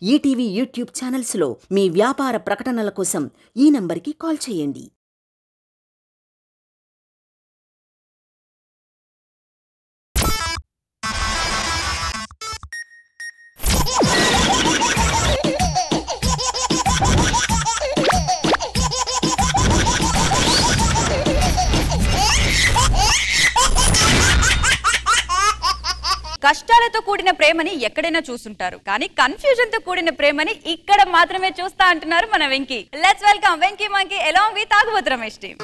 ETV YouTube ఛానల్స్లో మీ వ్యాపార ప్రకటనల కోసం ఈ నంబర్కి కాల్ చేయండి. కష్టాలతో కూడిన ప్రేమని ఎక్కడైనా చూస్తుంటారు, కానీ కన్ఫ్యూజన్ తో కూడిన ప్రేమని ఇక్కడ మాత్రమే చూస్తా అంటున్నారు మన Venky. Let's welcome Venky monkey along with తాగుబోతు రమేష్ టీమ్.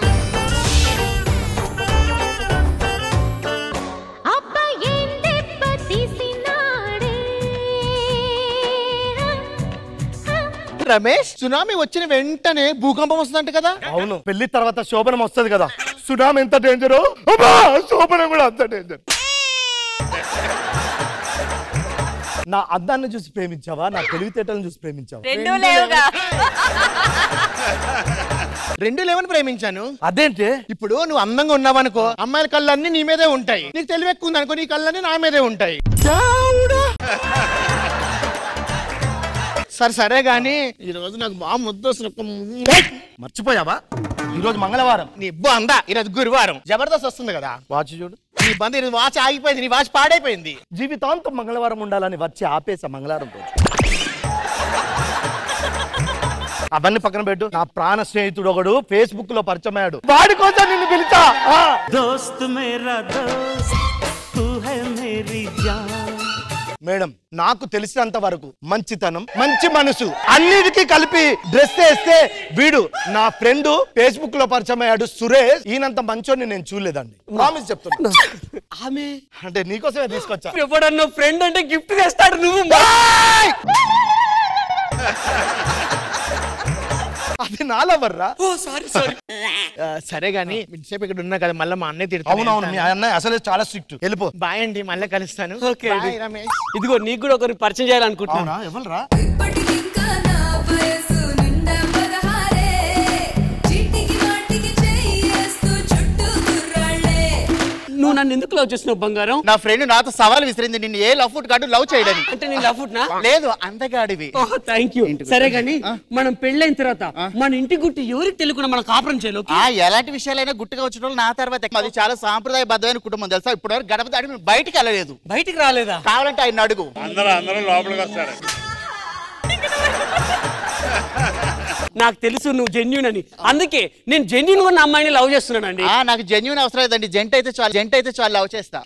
రమేష్, సునామీ వచ్చిన వెంటనే భూకంపం వస్తుందంట కదా? అవును, పెళ్లి తర్వాత శోభనం వస్తుంది కదా. సునామీ ఎంత డేంజరు, శోభనం కూడా అంత డేంజర్. నా అందాన్ని చూసి ప్రేమించావా, నా తెలివితేటలను చూసి ప్రేమించావా? రెండు లేవని ప్రేమించాను. అదేంటి? ఇప్పుడు నువ్వు అందంగా ఉన్నావనుకో, అమ్మాయిల కళ్ళన్నీ నీ మీదే ఉంటాయి. నీకు తెలివి ఎక్కువ ఉంది అనుకో, నీ కళ్ళన్నీ నా మీదే ఉంటాయి. సరే గాని ఈ రోజు నాకు బాగా ముద్దొస్తుంది. మర్చిపోయావా? ఈ రోజు మంగళవారం. నీ ఇబ్బు అందా, ఈరోజు గురువారం. జబర్దస్త్ వస్తుంది కదా. వాచ్ చూడు, నీ బంద్ ఈరోజు వాచ్ ఆగిపోయింది, నీ వాచ్ పాడైపోయింది. జీవితాంతం మంగళవారం ఉండాలని వచ్చి ఆపేసా మంగళవారం రోజు. అవన్నీ పక్కన పెట్టు. నా ప్రాణ స్నేహితుడు ఒకడు ఫేస్బుక్ లో పరిచయం అయ్యాడు, వాడి కోసం నిన్ను పిలిచా. మేడం, నాకు తెలిసినంత వరకు మంచితనం, మంచి మనసు అన్నిటికీ కలిపి డ్రెస్ వేస్తే వీడు నా ఫ్రెండ్ ఫేస్బుక్ లో పరిచయం అయ్యాడు సురేష్. ఈయనంత మంచోని నేను చూడలేదండి, ప్రామిస్ చెప్తున్నా. ఆమె అంటే నీకోసమే తీసుకొచ్చా. ఎప్పుడన్నా ఫ్రెండ్ అంటే గిఫ్ట్ తెస్తాడు నువ్వు. అది నాలవర్రా. సరే గాని ఇంతసేపు ఇక్కడ ఉన్నా కదా, మళ్ళీ మా అన్నయ్య తిడతాడు. అవునవును, మీ అన్నయ్య అసలే చాలా స్ట్రిక్ట్. వెళ్ళిపో. బాయ్ అండి, మళ్ళీ కలుస్తాను. ఇదిగో నీకు కూడా ఒకరిని పరిచయం చేయాలనుకుంటున్నా. ఎవరురా? నువ్వు నన్ను ఎందుకు లవ్ చేస్తున్నావు బంగారం? నా ఫ్రెండ్ నాతో సవాల్ విసిరింది, నిన్ను ఏ లవ్ ఫుడ్ కాదు లవ్ చేయడానికి. అంటే నేను లవ్ ఫుడ్ నా? లేదు, అందగాడివి. Thank you. సరే గాని మనం పెళ్ళైన తర్వాత మన ఇంటి గుట్టి ఎవరికి తెలియకుండా మనం కాపురం చేయలేదు. ఎలాంటి విషయాలైనా గుట్టుగా వచ్చిన నా తర్వాత. అది చాలా సాంప్రదాయబద్ధమైన కుటుంబం తెలుసా. ఇప్పుడు వరకు గడప దాడి మేము బయటికి వెళ్ళలేదు. బయటికి రాలేదా? కావాలంటే ఆయన అడుగు. అందరూ లోపలికి వస్తారు. నాకు తెలుసు నువ్వు జెన్యూన్ అని, అందుకే నేను జెన్యూన్ ఉన్న అమ్మాయిని లవ్ చేస్తున్నానండి. నాకు జెన్యూన్ అవసరం లేదండి, జంట అయితే చాలు లవ్ చేస్తా.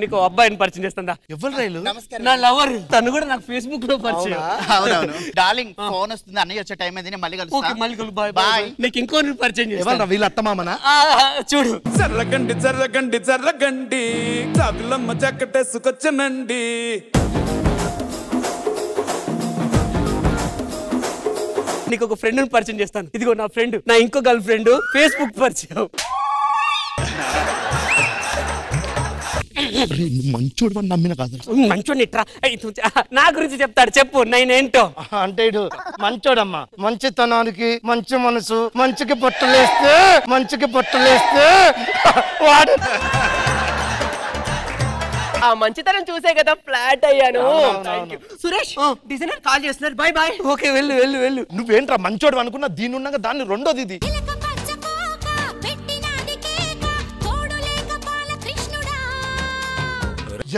నీకు అబ్బాయిని పరిచయం చేస్తుందా? ఎవరు రైలు? నా లవర్, తను కూడా నాకు ఫేస్బుక్ లో పరిచయం. అవునవును. డార్లింగ్, ఫోన్ వస్తుంది, అన్నయ్య వచ్చే టైం అయింది, మళ్ళీ కలుస్తాను. బాయ్. నీకు ఇంకో పరిచయం చేస్తాను. వీళ్ళ అత్తమామనా? చూడు. జర్రగండి చాకులమ్మ చక్కటేసుకొచ్చనండి. నీకు ఒక ఫ్రెండ్ పరిచయం చేస్తాను. ఇదిగో నా ఫ్రెండ్, నా ఇంకో గర్ల్ ఫ్రెండ్ ఫేస్బుక్ పరిచయం. మంచోడు అని నమ్మిన కాదు. మంచోడిని నా గురించి చెప్తాడు, చెప్పు నేనేంటో. అంటే ఇడు మంచోడమ్మా, మంచితనానికి మంచి మనసు, మంచికి పొట్టలేస్తే వాడు. ఆ మంచితనం చూసే కదా ఫ్లాట్ అయ్యాను. సురేష్, డిజైనర్ కాల్ చేస్తున్నారు. Bye bye. ఓకే, వెళ్ళు. నువ్వేంట్రా మంచోడు అనుకున్నా, దీని ఉన్నాక దాన్ని రెండోది ఇది.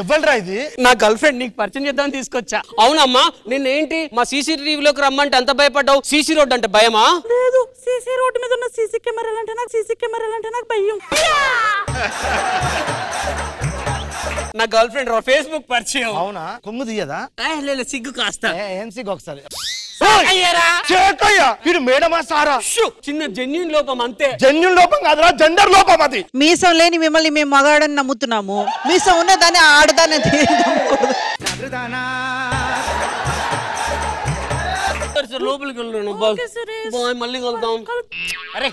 ఎవరురా ఇది? నా గర్ల్ ఫ్రెండ్, నీకు పరిచయం చేద్దామని తీసుకొచ్చా. అవునమ్మా, నిన్నేంటి మా CCTVలోకి రమ్మంటే అంత భయపడ్డావు? CC రోడ్ అంటే భయమా? లేదు, CC రోడ్ మీద ఉన్న CC కెమెరాలు అంటే నాకు భయం. నా గర్ల్ ఫ్రెండ్ ఫేస్బుక్ పరిచయం. అవునా? కొంగు తీయదా? లేదు, సిగ్గు కాస్త. ఏం సిగ్గు? ఒకసారి వీడు మేడమా సారా? చిన్న జెన్యూన్ లోపం అంతే. జెన్యూన్ లోపం కాదురా, జెండర్ లోపం అది. మీసం లేని మిమ్మల్ని మేము మగాడని నమ్ముతున్నాము, మీసం ఉన్నదాన్ని ఆడదాన్ని లోపలికి వెళ్ళాను. మళ్ళీ కలుద్దాం. అరే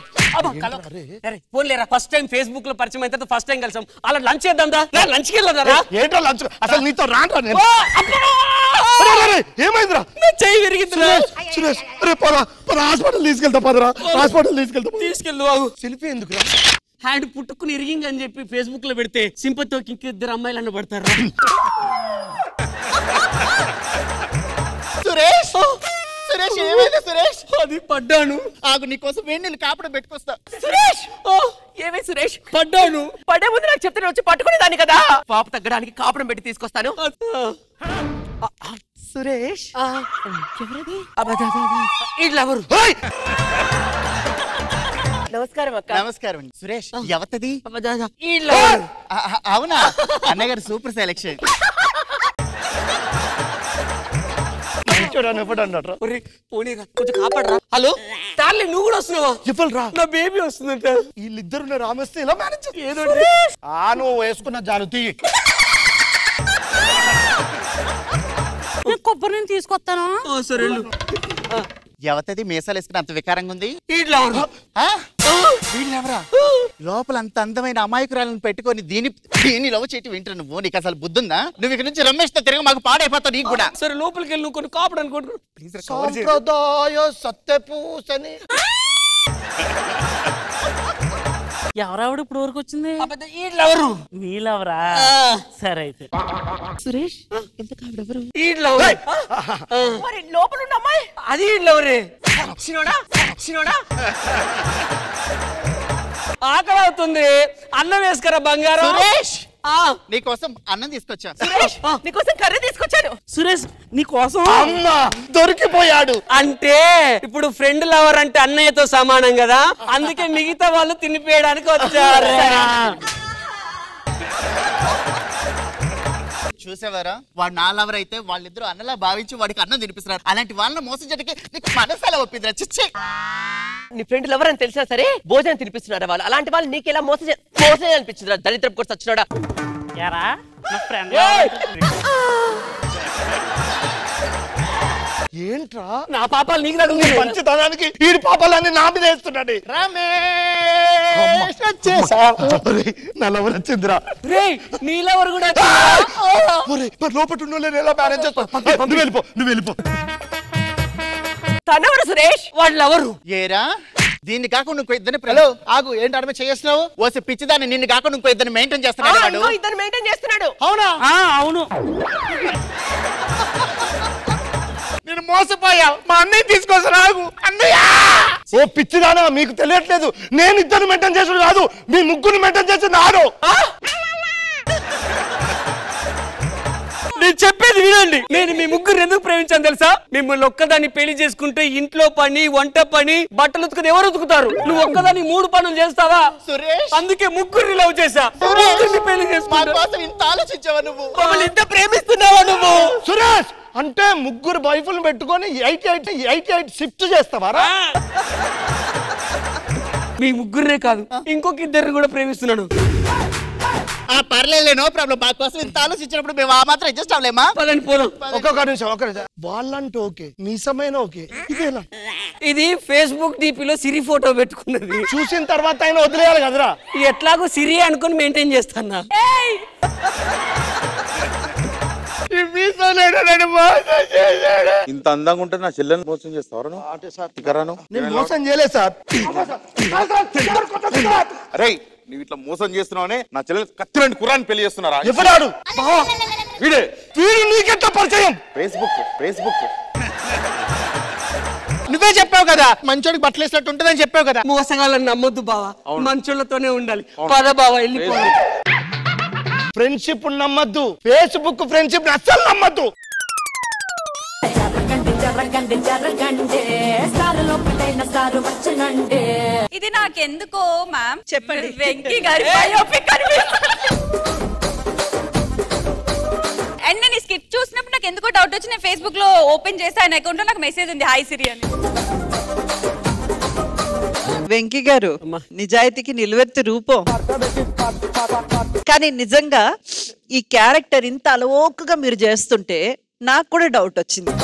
ఫోన్ లేరా, ఫస్ట్ టైం ఫేస్బుక్ లో పరిచయం అయితే ఫస్ట్ టైం కలిసాం. అలా లంచ్ చేద్దాం. లంచ్కి వెళ్ళదా? ఏంటో లంచ్? అసలు నీతో రాండ్రా. ఏమైందిరా? చెయ్యి విరిగింది. సురేష్, హాస్పిటల్ తీసుకెళ్తా. తీసుకెళ్ళు. సెల్ఫీ ఎందుకురా? హ్యాండ్ పుట్టుకుని ఇరిగింగ్ అని చెప్పి ఫేస్బుక్ లో పెడితే సింపతితో ఇంకిద్దరు అమ్మాయిలు అన్న పడతారు. సురేష్ సురేష్ ఏమైంది సురేష్? అది పడ్డాను. ఆగు నీకోసం వేడి నీళ్ళు కాపడం పెట్టుకొస్తా. సురేష్ ఏమే సురేష్? పడ్డాను. పడే ముందు నాకు చెప్తే వచ్చి పట్టుకునేదాన్ని కదా. పాప తగ్గడానికి కాపడం పెట్టి తీసుకొస్తాను. సురేష్ ఎవరది? వీళ్ళెవరు? నమస్కారం అక్క. నమస్కారం అండి. సురేష్ ఎవతది? వీళ్ళెవరు? అవునా అన్నయ్య గారు సూపర్ సెలెక్షన్. కొంచెం కాపాడరా. హలో డార్లింగ్, నువ్వు కూడా వస్తున్నావా? చెప్పరా నా బేబీ వస్తుందంట. వీళ్ళిద్దరు రామేస్తే ఇలా మేనేజ్ ఏదో నువ్వు వేసుకున్న జానుతి. కొబ్బరి నేను తీసుకొస్తాను. సరే ఎవతది మీసాలు వేసుకుని అంత వికారంగా ఉంది? వీళ్ళెవరు? వీళ్ళెవరా? లోపల అంత అందమైన అమాయకురాలను పెట్టుకొని దీని లవ్ చేయటి వింటారు నువ్వు. నీకు అసలు బుద్ధుందా? నువ్వు ఇక్కడ నుంచి రమేష్ తో తిరిగి మాకు పాడైపోతావు. నీకు కూడా సరే లోపలికి వెళ్ళి నువ్వు కొన్ని కాపాడు అనుకుంటున్నావు. సాంప్రదాయ సత్యపూసని. ఎవరావిడ ఇప్పుడు వరకు వచ్చింది? వీళ్ళెవరు? వీళ్ళెవరా? సరే అయితే సురేష్ ఎంత కావిడెవరు? వీళ్ళెవరు? మరి లోపల ఉన్న అమ్మాయి అది వీళ్ళెవరే? ఆకలి అవుతుంది, అన్నం వేసుకురా బంగారం. సురేష్ నీకోసం అన్నం తీసుకొచ్చా. సురేష్ నీకోసం కర్రీ తీసుకొచ్చాను. సురేష్ నీ కోసం. అమ్మా దొరికిపోయాడు. అంటే ఇప్పుడు ఫ్రెండ్ లవర్ అంటే అన్నయ్యతో సమానం కదా, అందుకే మిగతా వాళ్ళు తినిపోయడానికి వచ్చారు. చూసేవారా? వాడు నా లవర్ అయితే వాళ్ళిద్దరు అన్నలా భావించి వాడికి అన్నం తినిపిస్తున్నారు. అలాంటి వాళ్ళని మోసం చేయడానికి నీకు మనసాల ఒప్పిందిరా? చిచ్చి. నీ ఫ్రెండ్ లవర్ అని తెలిసినా సరే భోజనం తినిపిస్తున్నారా వాళ్ళు? అలాంటి వాళ్ళు నీకెలా మోసం అనిపించిందిరా? దరిద్రపు కూడా చచ్చినాడా? యారా నా ఫ్రెండ్ ఏంట్రా నా పాపాలు నీకు తగులు. పంచదానానికి వీడి పాపాలన్నీ నా మీద వేస్తున్నాడు. నల్లవరు వచ్చిందిరా. నీలెవరు కూడా లోపల ఉన్న ఎలా మేనేజ్ చేస్తా? నువ్వు వెళ్ళిపో. తనెవరు సురేష్? వాళ్ళెవరు? ఏరా దీన్ని కాకుండా ఇంకో ఇద్దరిని హలో ఆగు ఏంటి అడమే చేస్తున్నావు? ఓసి పిచ్చిదాన్ని నిన్ను కాకుండా ఇంకో ఇద్దరిని మెయింటైన్ చేస్తున్నాడు వాడు. ఇద్దరు మెయింటైన్ చేస్తున్నాడు. అవునా? అవును. నేను మోసపోయా. మా అన్నయ్య తీసుకొస్తా. ఆగు అన్నయ్య. ఓ పిచ్చిదానా, మీకు తెలియట్లేదు. నేను ఇద్దరు మెయింటైన్ చేసాడు కాదు, మీ ముగ్గురు మెయింటైన్ చేసి నాడు. నేను చెప్పేది వినండి. నేను మీ ముగ్గురు ఎందుకు ప్రేమించాను తెలుసా? మిమ్మల్ని ఒక్కదాన్ని పెళ్లి చేసుకుంటే ఇంట్లో పని, వంట పని, బట్టలు ఉతుకుని ఎవరు ఉతుకుతారు? నువ్వు ఒక్కదాన్ని 3 పనులు చేస్తావా? సురేష్ అందుకే ముగ్గురిని లవ్ చేశా. పెళ్లి చేసుకుంటా. ఇంత ఆలోచించావా నువ్వు? మమ్మల్ని ఇంత ప్రేమిస్తున్నావా నువ్వు? సురేష్ అంటే ముగ్గురు వైఫులు పెట్టుకొని 88 షిఫ్ట్ చేస్తావారా? మీ ముగ్గురే కాదు ఇంకొక ఇద్దరిని కూడా ప్రేమిస్తున్నాను. పర్లేదు, నో ప్రాబ్లం. మా కోసం ఇంత ఆలోచించినప్పుడు మేము ఆ మాత్రం అడ్జస్ట్ అవ్వలేమా? పదండి పోదాం. ఒక్కొక్క నిమిషం. వాళ్ళంటే ఓకే, మీ సమయం ఓకే. ఇదేనా? ఇది ఫేస్బుక్ డీపీలో సిరి ఫోటో పెట్టుకున్నది. చూసిన తర్వాత ఆయన వదిలేయాలి కదరా. ఎట్లాగో సిరి అనుకుని మెయింటైన్ చేస్తానా. ఇంత అందంగా ఉంటే నా చెల్లెని మోసం చేస్తావరా? నేను మోసం చేయలేదు సార్. అరే నువ్వు ఇట్లా మోసం చేస్తున్నావనే నా చెల్లెలు కత్తిరండి కుర్రాన్ని పెళ్లి చేస్తున్నారా? ఎవరాడు? వీడే. వీడు నీకెంత పరిచయం? ఫేస్బుక్ నువ్వే చెప్పావు కదా మంచోడికి బట్టలు వేసినట్టు ఉంటుందని చెప్పావు కదా. మోసగాళ్ళని నమ్మొద్దు బావా, మంచోళ్ళతోనే ఉండాలి. పద బావా వెళ్ళిపోవాలి. ఫ్రెండ్షిప్ నమ్మద్దు, ఫేస్బుక్ ఫ్రెండ్షిప్ అస్సలు నమ్మద్దు. ఇది నాకెందుకో మ్యామ్ చెప్పండి. వెంకీ గారి బయోపిక్ అండ్ నేను ఈ స్కిట్ చూసినప్పుడు నాకు ఎందుకో డౌట్ వచ్చి నేను ఫేస్బుక్ లో ఓపెన్ చేసి ఆయన అకౌంట్ లో నాకు మెసేజ్ ఉంది హాయ్ సిరి అని. వెంకీ గారు నిజాయితీకి నిలువెత్తు రూపం. కానీ నిజంగా ఈ క్యారెక్టర్ ఇంత అలవోకగా మీరు చేస్తుంటే నాకు కూడా డౌట్ వచ్చింది.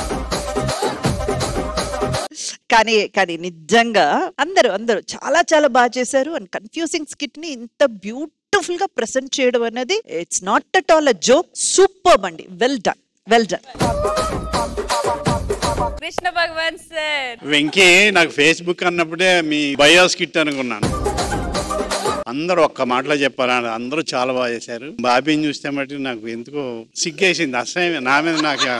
కానీ నిజంగా అందరూ చాలా చాలా బాగా చేశారు. అండ్ కన్ఫ్యూజింగ్ స్కిట్ ని ఇంత బ్యూటిఫుల్ గా ప్రెసెంట్ చేయడం అనేది it's not at all a joke. Super అండి. Well done. Krishna Bhagavan sir. Venky నాకు ఫేస్బుక్ అన్నప్పుడే మీ బయోస్ కిట్ అనుకున్నాను. అందరూ ఒక్క మాటలో చెప్పారు, అందరూ చాలా బాగా చేశారు. బాబీని చూస్తే మట్టి నాకు ఎందుకో సిగ్గేసింది. అసహ్యం నా మీద నాకు.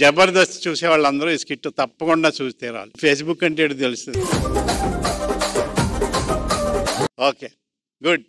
జబర్దస్త్ చూసే వాళ్ళందరూ ఈ స్కిట్ తప్పకుండా చూసి తీరాలి. ఫేస్బుక్ అంటే ఏంటో తెలుస్తుంది. Okay, good.